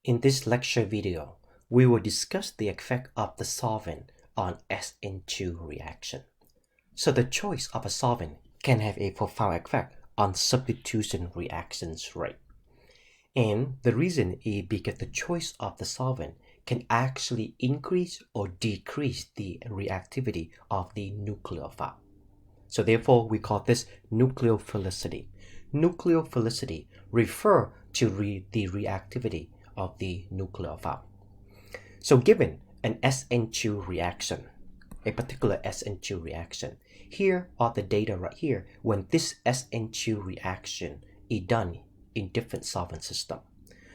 In this lecture video, we will discuss the effect of the solvent on SN2 reaction. So the choice of a solvent can have a profound effect on substitution reactions rate. And the reason is because the choice of the solvent can actually increase or decrease the reactivity of the nucleophile. So therefore, we call this nucleophilicity. Nucleophilicity refers to the reactivity of the nucleophile. So given an SN2 reaction, a particular SN2 reaction, here are the data right here when this SN2 reaction is done in different solvent system.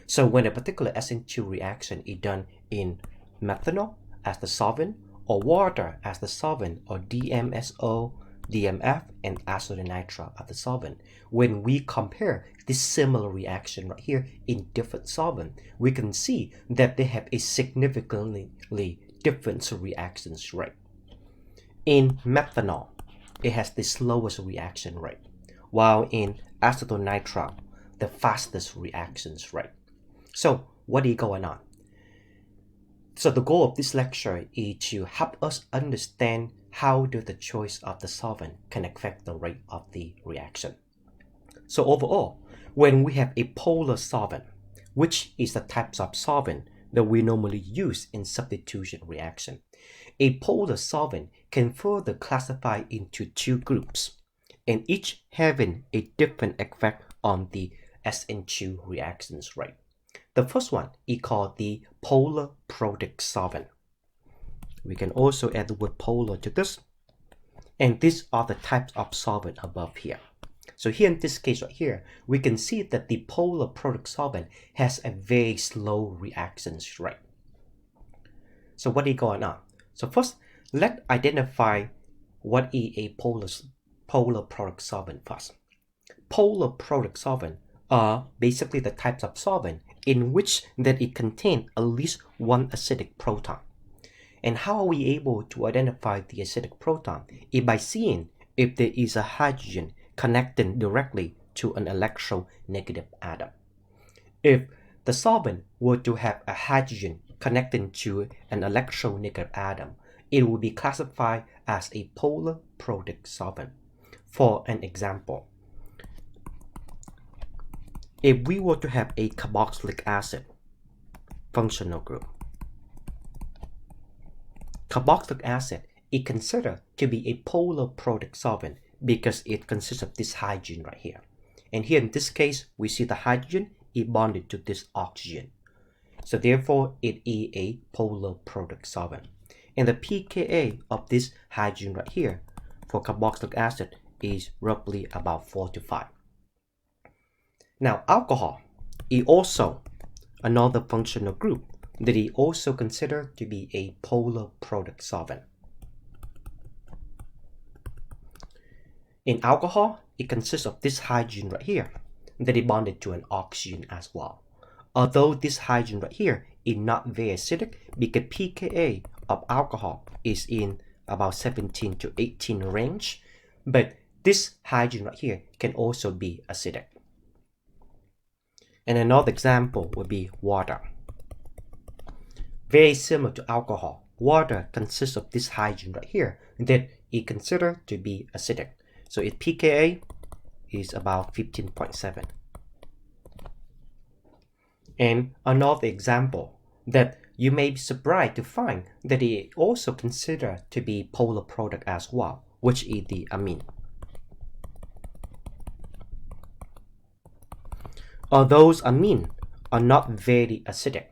So when a particular SN2 reaction is done in methanol as the solvent, or water as the solvent, or DMSO, DMF, and acetonitrile as the solvent, when we compare this similar reaction right here in different solvent, we can see that they have a significantly different reactions rate. In methanol, it has the slowest reaction rate, while in acetonitrile, the fastest reactions rate. So what is going on? So the goal of this lecture is to help us understand how do the choice of the solvent can affect the rate of the reaction. So overall, when we have a polar solvent, which is the types of solvent that we normally use in substitution reaction, a polar solvent can further classify into two groups, and each having a different effect on the SN2 reactions rate. The first one is called the polar protic solvent. We can also add the word polar to this. And these are the types of solvent above here. So here in this case right here, we can see that the polar protic solvent has a very slow reactions rate. So what is going on? So first, let's identify what is a polar protic solvent first. Polar protic solvent are basically the types of solvent in which that it contains at least one acidic proton. And how are we able to identify the acidic proton? Is by seeing if there is a hydrogen connecting directly to an electronegative atom. If the solvent were to have a hydrogen connecting to an electronegative atom, it will be classified as a polar protic solvent. For an example, if we were to have a carboxylic acid functional group, carboxylic acid is considered to be a polar protic solvent because it consists of this hydrogen right here. And here in this case, we see the hydrogen is bonded to this oxygen. So therefore, it is a polar protic solvent. And the pKa of this hydrogen right here for carboxylic acid is roughly about 4 to 5. Now, alcohol is also another functional group that is also considered to be a polar protic solvent. In alcohol, it consists of this hydrogen right here that is bonded to an oxygen as well. Although this hydrogen right here is not very acidic because pKa of alcohol is in about 17 to 18 range, but this hydrogen right here can also be acidic. And another example would be water. Very similar to alcohol, water consists of this hydrogen right here that is considered to be acidic. So its pKa is about 15.7. And another example that you may be surprised to find that it is also considered to be polar protic as well, which is the amine. Although amines are not very acidic,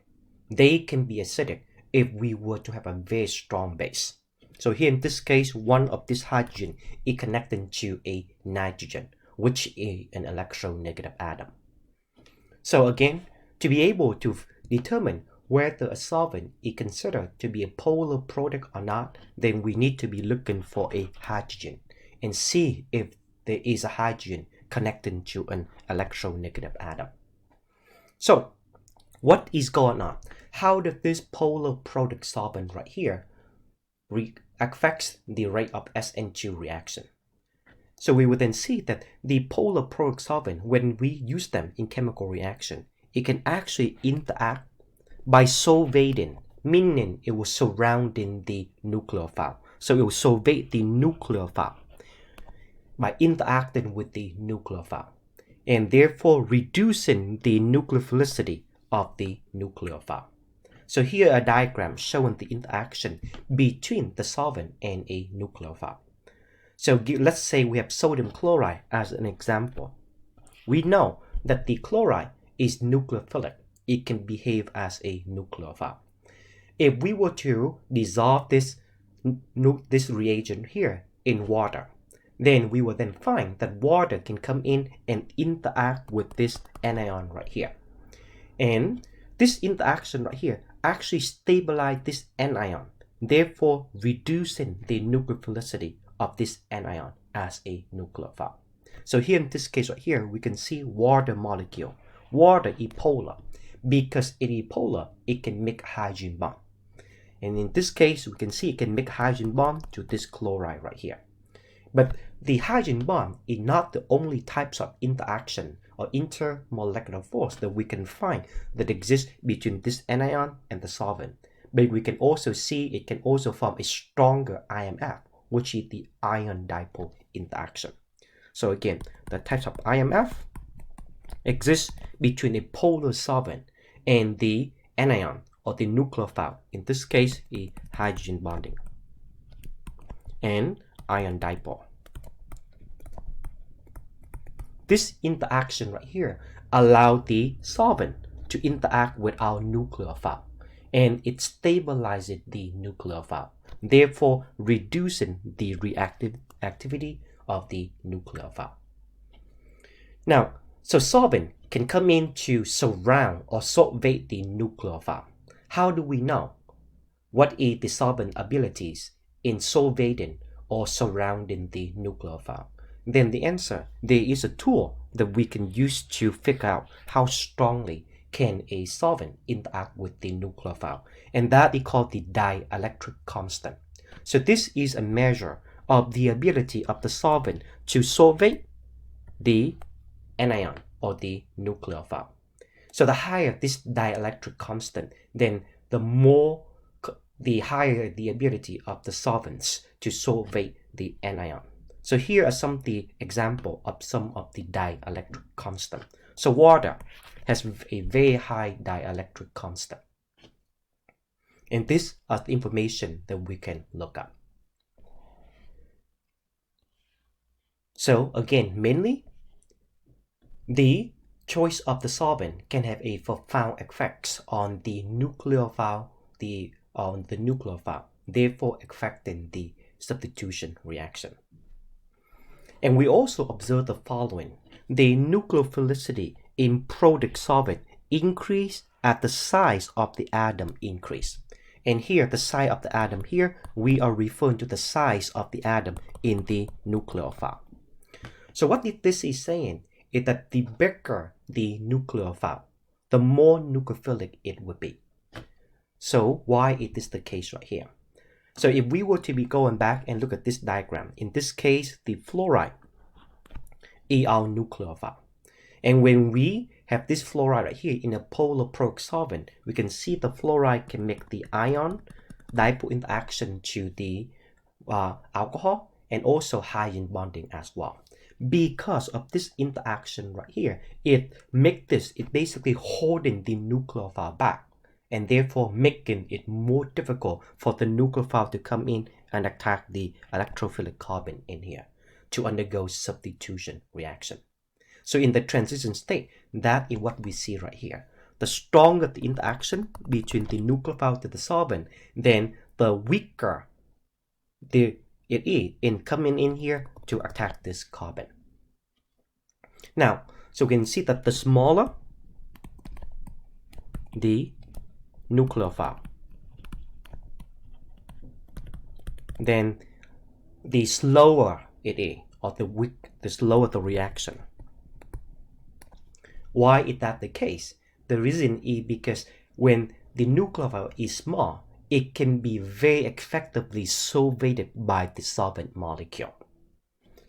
they can be acidic if we were to have a very strong base. So here in this case, one of this hydrogen is connecting to a nitrogen, which is an electronegative atom. So again, to be able to determine whether a solvent is considered to be a polar protic or not, then we need to be looking for a hydrogen and see if there is a hydrogen connecting to an electronegative atom. So what is going on? How does this polar protic solvent right here affects the rate of SN2 reaction? So we would then see that the polar protic solvent, when we use them in chemical reaction, it can actually interact by solvating, meaning it was surrounding the nucleophile. So it will solvate the nucleophile by interacting with the nucleophile, and therefore reducing the nucleophilicity of the nucleophile. So here a diagram showing the interaction between the solvent and a nucleophile. So let's say we have sodium chloride as an example. We know that the chloride is nucleophilic. It can behave as a nucleophile. If we were to dissolve this reagent here in water, then we will then find that water can come in and interact with this anion right here. And this interaction right here actually stabilize this anion, therefore reducing the nucleophilicity of this anion as a nucleophile. So here in this case right here, we can see water molecule. Water is polar. Because it is polar, it can make hydrogen bond. And in this case, we can see it can make hydrogen bond to this chloride right here. But the hydrogen bond is not the only types of interaction or intermolecular force that we can find that exists between this anion and the solvent. But we can also see it can also form a stronger IMF, which is the ion dipole interaction. So again, the types of IMF exist between a polar solvent and the anion or the nucleophile. In this case, is hydrogen bonding and ion dipole. This interaction right here allows the solvent to interact with our nucleophile, and it stabilizes the nucleophile, therefore reducing the reactive activity of the nucleophile. Now, so solvent can come in to surround or solvate the nucleophile. How do we know? What is the solvent abilities in solvating or surrounding the nucleophile? Then the answer, there is a tool that we can use to figure out how strongly can a solvent interact with the nucleophile, and that is called the dielectric constant. So this is a measure of the ability of the solvent to solvate the anion or the nucleophile. So the higher this dielectric constant, then the higher the ability of the solvents to solvate the anion. So here are some of the examples of some of the dielectric constant. So water has a very high dielectric constant. And these are the information that we can look up. So again, mainly, the choice of the solvent can have a profound effects on the nucleophile, therefore affecting the substitution reaction. And we also observe the following. The nucleophilicity in protic solvent increase as the size of the atom increase. And here, the size of the atom here, we are referring to the size of the atom in the nucleophile. So what this is saying is that the bigger the nucleophile, the more nucleophilic it would be. So why is this the case right here? So if we were to be going back and look at this diagram, in this case, the fluoride is our nucleophile. And when we have this fluoride right here in a polar protic solvent, we can see the fluoride can make the ion dipole interaction to the alcohol and also hydrogen bonding as well. Because of this interaction right here, it basically holding the nucleophile back, and therefore making it more difficult for the nucleophile to come in and attack the electrophilic carbon in here to undergo substitution reaction. So in the transition state, that is what we see right here. The stronger the interaction between the nucleophile to the solvent, then the weaker it is in coming in here to attack this carbon. Now, so we can see that the smaller the nucleophile, then the slower it is, or the slower the reaction. Why is that the case? The reason is because when the nucleophile is small, it can be very effectively solvated by the solvent molecule.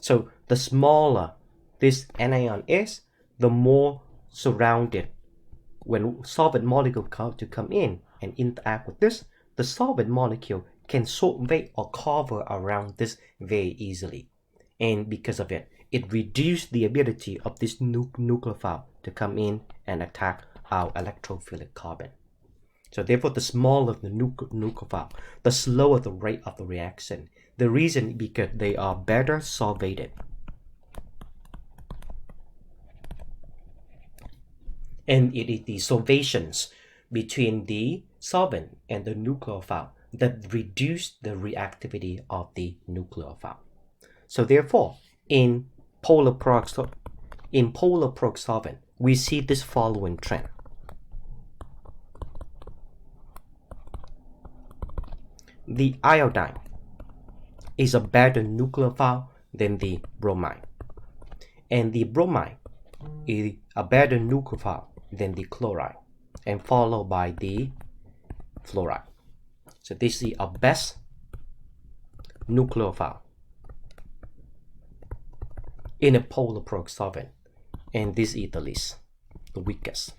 So the smaller this anion is, the more surrounded when solvent molecule come in and interact with this, the solvent molecule can solvate or cover around this very easily. And because of it, it reduced the ability of this nucleophile to come in and attack our electrophilic carbon. So therefore, the smaller the nucleophile, the slower the rate of the reaction. The reason is because they are better solvated. And it is the solvations between the solvent and the nucleophile that reduce the reactivity of the nucleophile. So therefore, in polar protic solvent, we see this following trend. The iodine is a better nucleophile than the bromine, and the bromine is a better nucleophile than the chloride, and followed by the fluoride. So this is our best nucleophile in a polar protic solvent, and this is the least, the weakest.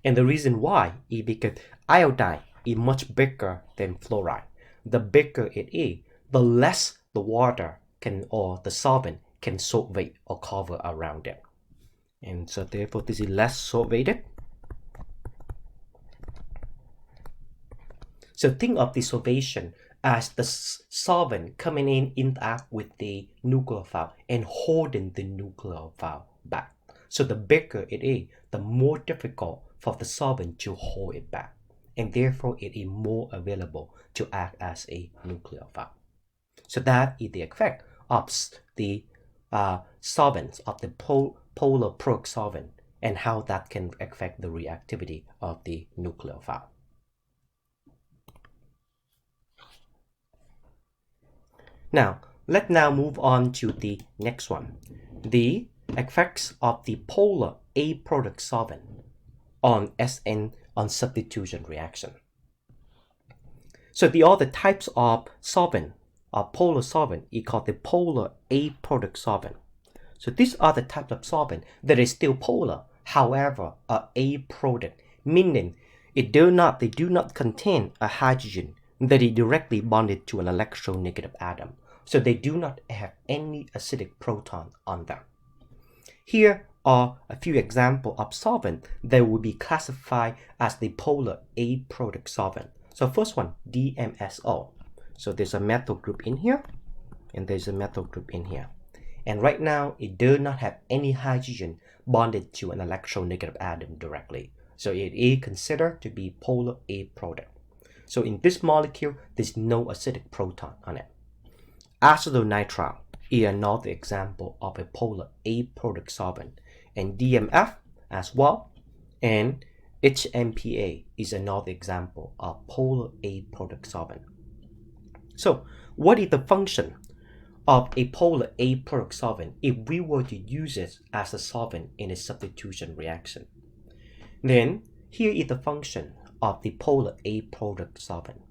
And the reason why is because iodine is much bigger than fluoride. The bigger it is, the less the water can, or the solvent can solvate or cover around it. And so therefore this is less solvated. So think of the solvation as the solvent coming in interact with the nucleophile and holding the nucleophile back. So the bigger it is, the more difficult for the solvent to hold it back, and therefore it is more available to act as a nucleophile. So that is the effect of the solvents of the polar protic solvent, and how that can affect the reactivity of the nucleophile. Now, let's now move on to the next one, the effects of the polar aprotic solvent on SN on substitution reaction. So the other types of solvent, polar solvent, is called the polar aprotic solvent. So these are the types of solvent that is still polar, however, are aprotic, meaning they do not contain a hydrogen that is directly bonded to an electronegative atom. So they do not have any acidic proton on them. Here are a few examples of solvent that will be classified as the polar aprotic solvent. So first one, DMSO. So there's a methyl group in here, and there's a methyl group in here. And right now, it does not have any hydrogen bonded to an electronegative atom directly. So it is considered to be polar aprotic. So in this molecule, there's no acidic proton on it. Acetonitrile is another example of a polar aprotic solvent, and DMF as well, and HMPA is another example of polar aprotic solvent. So what is the function of a polar aprotic solvent if we were to use it as a solvent in a substitution reaction? Then here is the function of the polar aprotic solvent.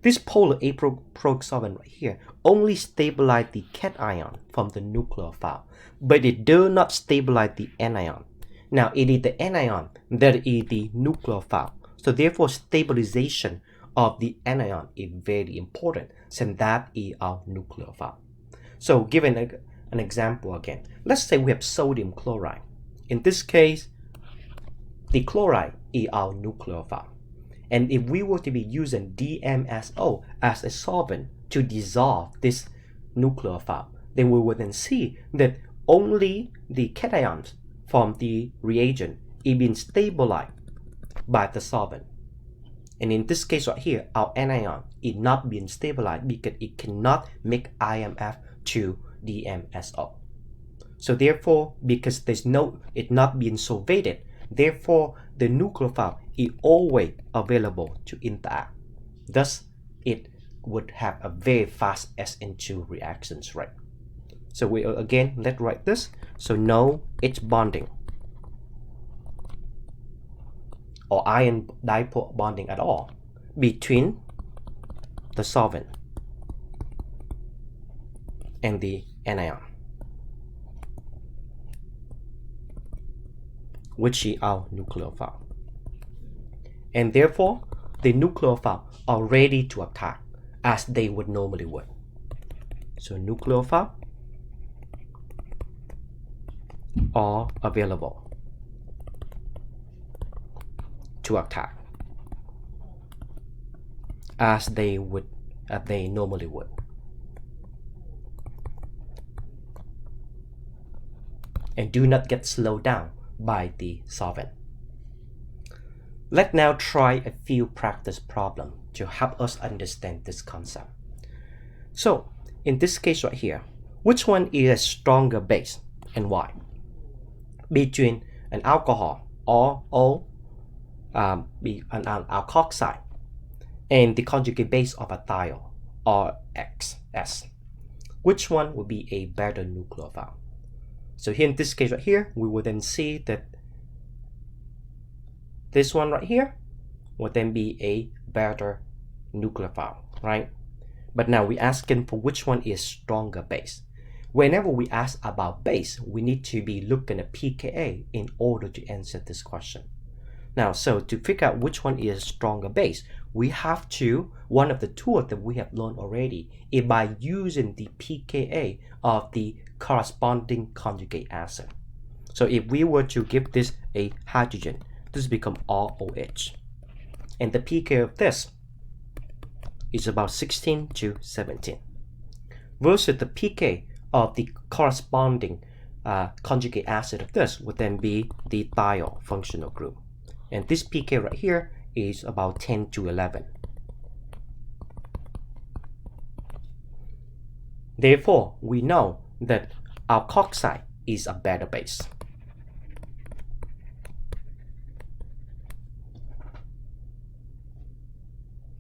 This polar aprotic solvent right here only stabilizes the cation from the nucleophile, but it does not stabilize the anion. Now it is the anion that is the nucleophile, so therefore stabilization of the anion is very important, since that is our nucleophile. So given an example again, let's say we have sodium chloride. In this case, the chloride is our nucleophile. And if we were to be using DMSO as a solvent to dissolve this nucleophile, then we would then see that only the cations from the reagent is being stabilized by the solvent. And in this case right here, our anion is not being stabilized because it cannot make IMF to DMSO. So therefore, because it's not being solvated, therefore the nucleophile is always available to interact. Thus, it would have a very fast SN2 reactions rate. So we again, let's write this. So no H bonding or ion dipole bonding at all between the solvent and the anion, which is our nucleophile. and therefore the nucleophile are ready to attack as they would normally would. So nucleophile are available to attack as they normally would. And do not get slowed down by the solvent. Let's now try a few practice problems to help us understand this concept. So in this case right here, which one is a stronger base and why? Between an alcohol or an alkoxide and the conjugate base of a thiol or XS, which one would be a better nucleophile? So here in this case right here, we will then see that this one right here will then be a better nucleophile, right? But now we're asking for which one is stronger base. Whenever we ask about base, we need to be looking at pKa in order to answer this question. Now, so to figure out which one is stronger base, we have to, one of the tools that we have learned already is by using the pKa of the corresponding conjugate acid. So if we were to give this a hydrogen, this becomes ROH. And the pKa of this is about 16 to 17. Versus the pK of the corresponding conjugate acid of this would then be the thiol functional group. And this pK right here is about 10 to 11. Therefore, we know that alkoxide is a better base.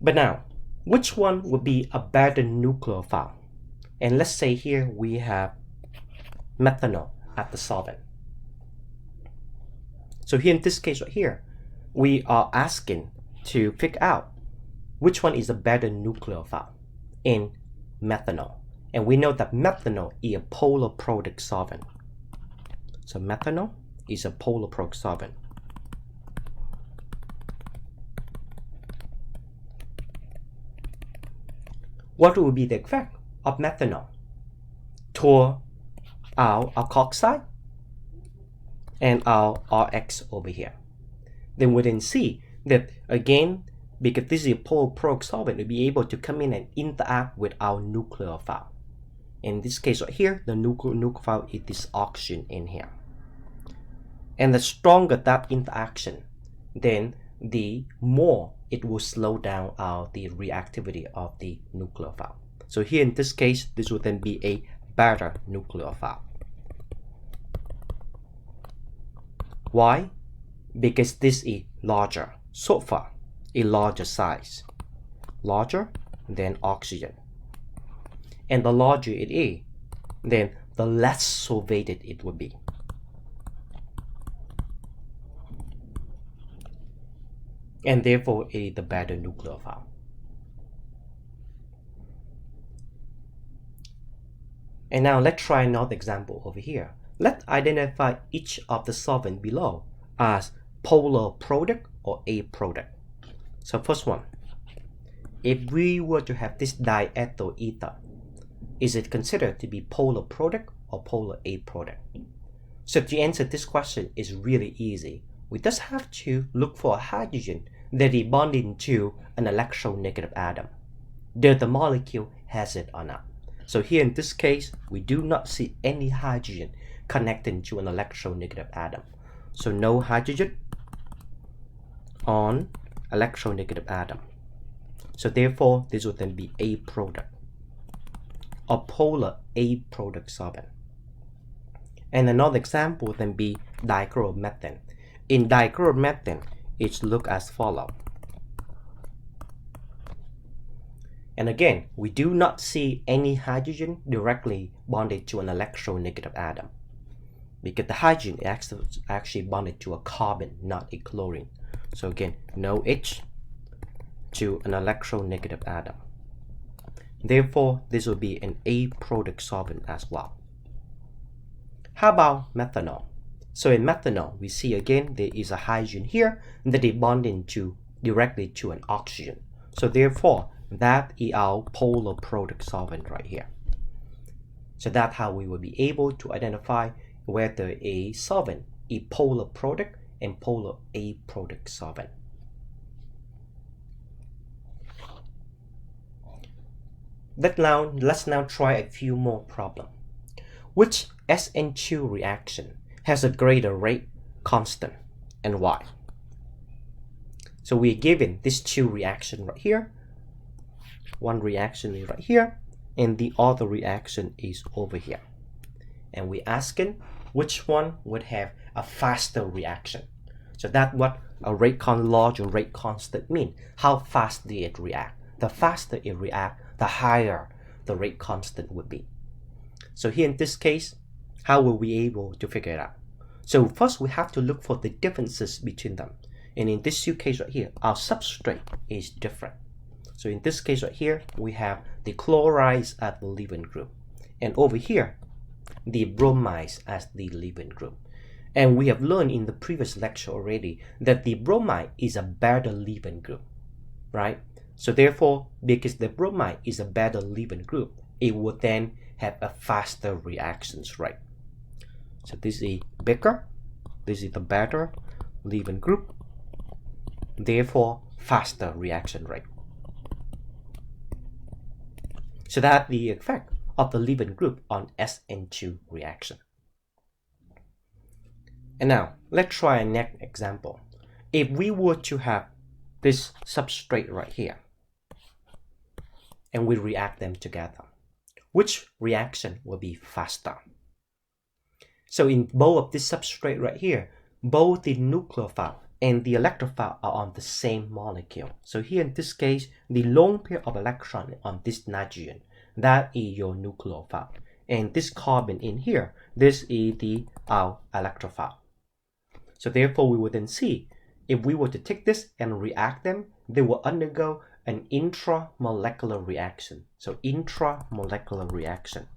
But now, which one would be a better nucleophile? And let's say here we have methanol as the solvent. So here in this case right here, we are asking to figure out which one is a better nucleophile in methanol. And we know that methanol is a polar protic solvent. So methanol is a polar protic solvent. What will be the effect of methanol toward our alkoxide and our RX over here? Then we then see that again, because this is a polar protic solvent, we'll be able to come in and interact with our nucleophile. In this case right here, the nucleophile is this oxygen in here. And the stronger that interaction, then the more it will slow down the reactivity of the nucleophile. So here in this case, this will then be a better nucleophile. Why? Because this is larger, so far a larger size, larger than oxygen. And the larger it is, then the less solvated it will be. And therefore it is the better nucleophile. And now let's try another example over here. Let's identify each of the solvent below as polar protic or aprotic. So first one, if we were to have this diethyl ether, is it considered to be polar protic or polar aprotic? So to answer this question is really easy. We just have to look for a hydrogen that is bonding to an electronegative atom. Does the molecule has it or not? So here in this case, we do not see any hydrogen connecting to an electronegative atom. So no hydrogen on electronegative atom. So therefore, this would then be aprotic or polar aprotic solvent. And another example would then be dichloromethane. In dichloromethane, it looks as follows. And again, we do not see any hydrogen directly bonded to an electronegative atom, because the hydrogen is actually bonded to a carbon, not a chlorine. So again, no H to an electronegative atom. Therefore, this will be an aprotic solvent as well. How about methanol? So in methanol, we see again there is a hydrogen here that is bonding to directly to an oxygen. So therefore, that is our polar protic solvent right here. So that's how we will be able to identify whether a solvent is polar protic and polar aprotic solvent. Let's now try a few more problems. Which SN2 reaction has a greater rate constant and why? So we're given these two reactions right here. One reaction is right here and the other reaction is over here. And we're asking which one would have a faster reaction. So that's what a larger rate constant means. How fast did it react? The faster it reacts, the higher the rate constant would be. So here in this case, how will we be able to figure it out? So first we have to look for the differences between them. And in this case right here, our substrate is different. So in this case right here, we have the chlorides as the leaving group. And over here, the bromides as the leaving group. And we have learned in the previous lecture already that the bromide is a better leaving group, right? So therefore, because the bromide is a better leaving group, it would then have a faster reactions rate. So this is bigger, this is the better leaving group, therefore faster reaction rate. So that's the effect of the leaving group on SN2 reaction. And now let's try a next example. If we were to have this substrate right here and we react them together, which reaction will be faster? So in both of this substrate right here, both the nucleophile and the electrophile are on the same molecule. So here in this case, the lone pair of electron on this nitrogen, that is your nucleophile. And this carbon in here, this is our electrophile. So therefore, we would then see, if we were to take this and react them, they will undergo an intramolecular reaction. So intramolecular reaction.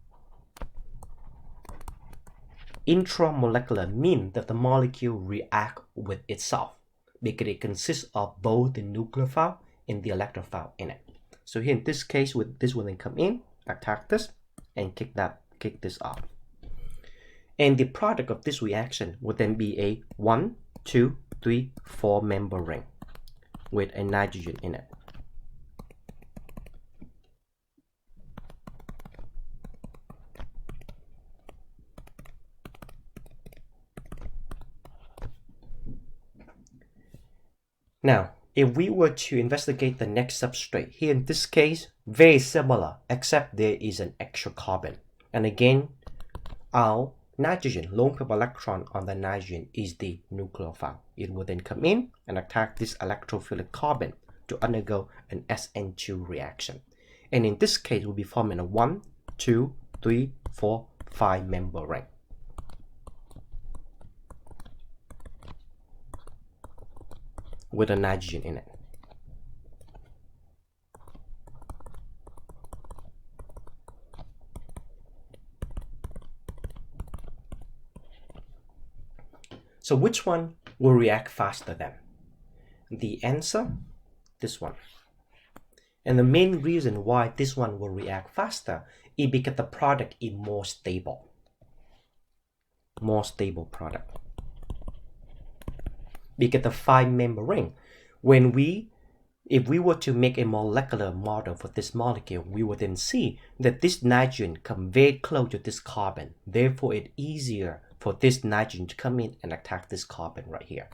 Intramolecular means that the molecule reacts with itself because it consists of both the nucleophile and the electrophile in it. So here in this case, this will then come in, attack this, and kick this off. And the product of this reaction would then be a 1, 2, 3, 4 member ring with a nitrogen in it. Now, if we were to investigate the next substrate, here in this case, very similar, except there is an extra carbon. And again, our nitrogen, lone pair electron on the nitrogen is the nucleophile. It will then come in and attack this electrophilic carbon to undergo an SN2 reaction. And in this case, we'll be forming a 1, 2, 3, 4, 5 member ring. With a nitrogen in it. So which one will react faster then? The answer, this one. And the main reason why this one will react faster is because the product is more stable. More stable product. Because the 5-member ring, if we were to make a molecular model for this molecule, we would then see that this nitrogen comes very close to this carbon. Therefore, it's easier for this nitrogen to come in and attack this carbon right here.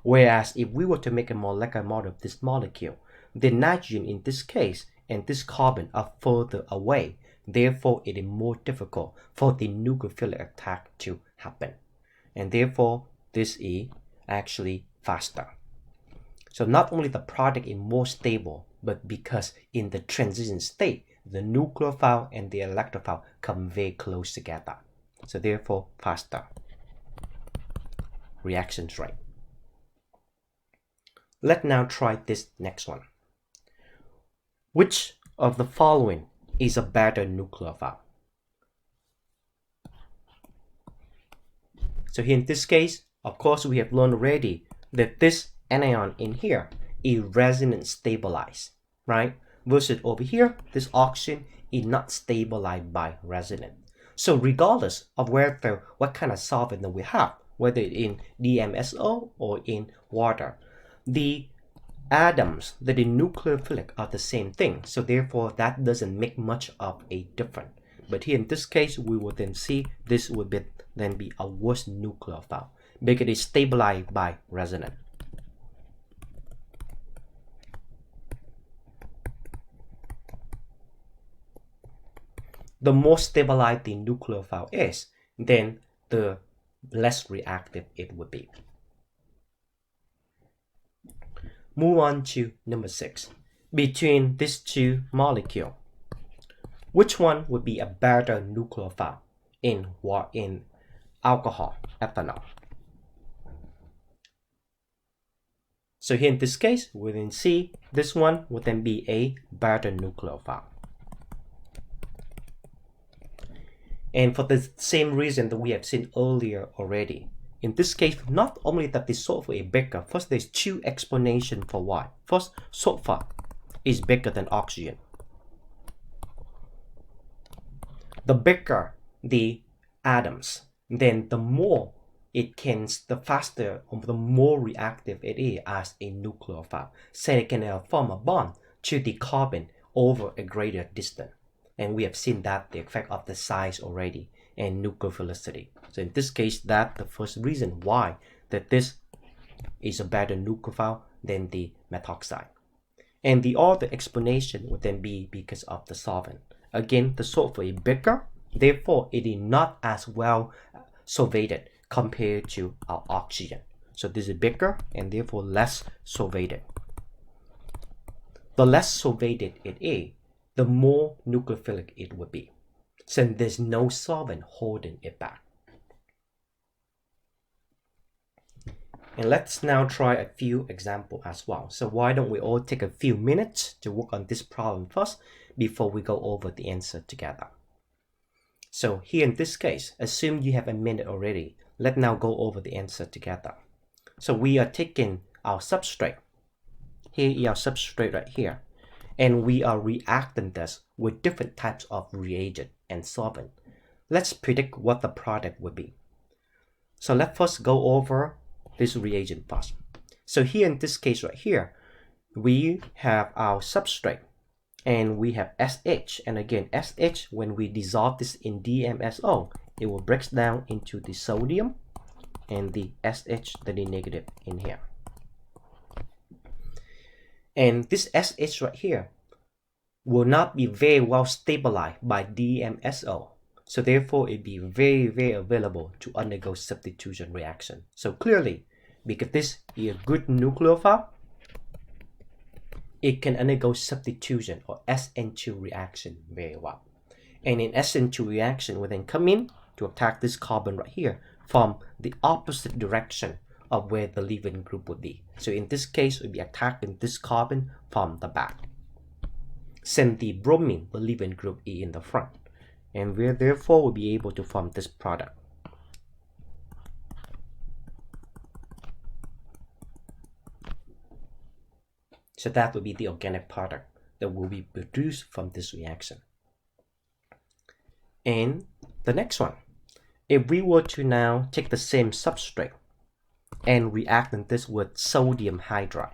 Whereas if we were to make a molecular model of this molecule, the nitrogen in this case and this carbon are further away. Therefore, it is more difficult for the nucleophilic attack to happen. And therefore, this is actually faster. So not only the product is more stable, but because in the transition state, the nucleophile and the electrophile come very close together. So therefore, faster reactions rate. Let's now try this next one. Which of the following is a better nucleophile? So here in this case, of course, we have learned already that this anion in here is resonance stabilized, right? Versus over here, this oxygen is not stabilized by resonance. So regardless of whether what kind of solvent that we have, whether in DMSO or in water, the atoms, the nucleophilic are the same thing. So therefore, that doesn't make much of a difference. But here in this case, we will then see this would then be a worse nucleophile because it is stabilized by resonance. The more stabilized the nucleophile is, then the less reactive it would be. Move on to number 6. Between these two molecules, which one would be a better nucleophile in alcohol, ethanol? So here in this case, we can see this one would then be a better nucleophile. And for the same reason that we have seen earlier already. In this case, not only that the sulfur is bigger, first there's two explanations for why. First, sulfur is bigger than oxygen. The bigger the atoms, then the more the faster or the more reactive it is as a nucleophile. So it can form a bond to the carbon over a greater distance. And we have seen that the effect of the size already and nucleophilicity. So in this case, that's the first reason why that this is a better nucleophile than the methoxide. And the other explanation would then be because of the solvent. Again, the sulfur is bigger, therefore it is not as well solvated compared to our oxygen. So this is bigger and therefore less solvated. The less solvated it is, the more nucleophilic it would be, since there's no solvent holding it back. And let's now try a few examples as well. So why don't we all take a few minutes to work on this problem first before we go over the answer together. So here in this case, assume you have a minute already. Let's now go over the answer together. So we are taking our substrate. Here is our substrate right here. And we are reacting this with different types of reagent and solvent. Let's predict what the product would be. So let's first go over this reagent first. So here in this case right here, we have our substrate and we have SH. And again, SH, when we dissolve this in DMSO, it will break down into the sodium and the SH, the negative in here. And this SH right here will not be very well stabilized by DMSO. So therefore, it be very, very available to undergo substitution reaction. So clearly, because this is a good nucleophile, it can undergo substitution or SN2 reaction very well. And in SN2 reaction, we then come in to attack this carbon right here from the opposite direction of where the leaving group would be. So in this case, we'll be attacking this carbon from the back. Since the bromine, the leaving group, is in the front. And we therefore will be able to form this product. So that will be the organic product that will be produced from this reaction. And the next one, if we were to now take the same substrate and react in this with sodium hydride.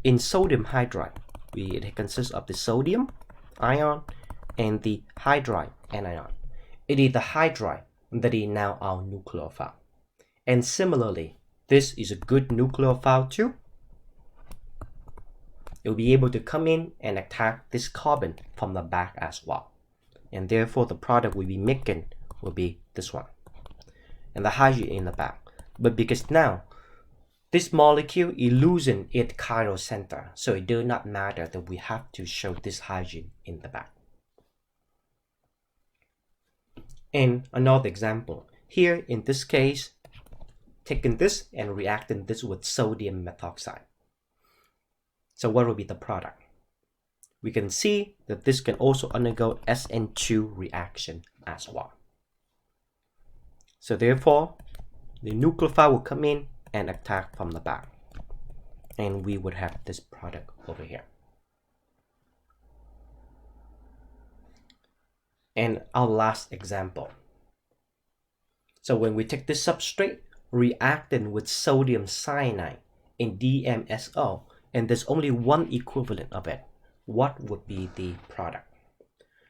In sodium hydride, it consists of the sodium ion and the hydride anion. It is the hydride that is now our nucleophile. And similarly, this is a good nucleophile too. It will be able to come in and attack this carbon from the back as well. And therefore, the product we'll be making will be this one. And the hydrogen in the back. But because now, this molecule is losing its chiral center, so it does not matter that we have to show this hydrogen in the back. And another example, here in this case, taking this and reacting this with sodium methoxide. So what will be the product? We can see that this can also undergo SN2 reaction as well. So therefore, the nucleophile will come in and attack from the back. And we would have this product over here. And our last example. So when we take this substrate, reacting with sodium cyanide in DMSO, and there's only one equivalent of it, what would be the product?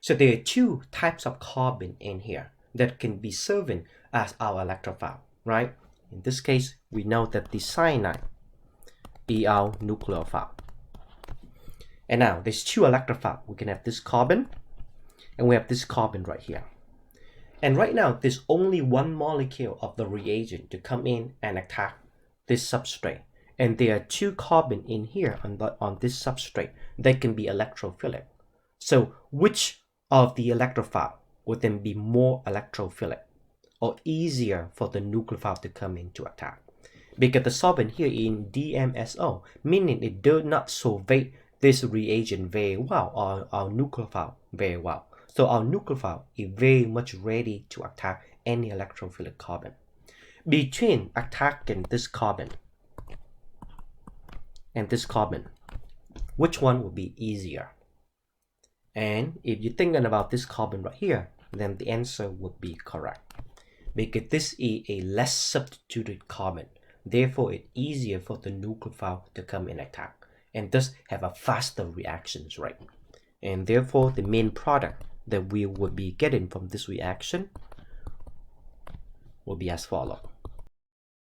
So there are two types of carbon in here that can be serving as our electrophile, right? In this case, we know that the cyanide is our nucleophile. And now there's two electrophiles. We can have this carbon and we have this carbon right here. And right now, there's only one molecule of the reagent to come in and attack this substrate. And there are two carbon in here on this substrate that can be electrophilic. So which of the electrophile would then be more electrophilic or easier for the nucleophile to come in to attack? Because the solvent here in DMSO, meaning it does not solvate this reagent very well, or our nucleophile very well. So our nucleophile is very much ready to attack any electrophilic carbon. Between attacking this carbon and this carbon, which one would be easier? And if you're thinking about this carbon right here, then the answer would be correct. Because this is a less substituted carbon. Therefore, it's easier for the nucleophile to come and attack, and thus have a faster reactions rate. And therefore, the main product that we would be getting from this reaction will be as follows.